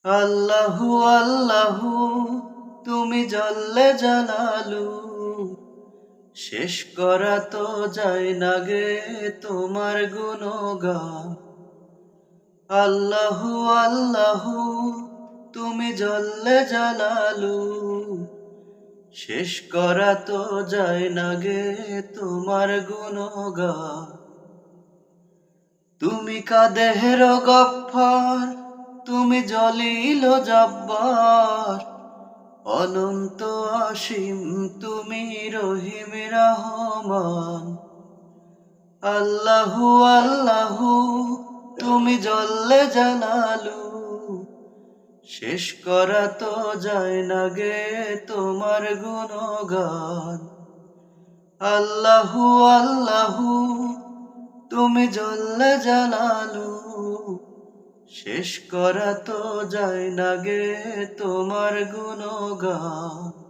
আল্লাহু আল্লাহু তুমি জল্লে জালালু, শেষ করা তো যায় না গে তোমার গুণগান। আল্লাহু আল্লাহু তুমি জল্লে জালালু, শেষ করা তো যায় না গে তোমার গুণগান। তুমি কাদেহের গফফার, তুমি জলিল জব্বার, অনন্ত অসীম তুমি রহিম রহমান। আল্লাহু আল্লাহু তুমি জল্লে জালালু, শেষ করা তো যায় না গে তোমার গুণগান। আল্লাহু আল্লাহু তুমি জল্লে জালালু, শেষ করা তো যায় না গে তোমার গুণগান।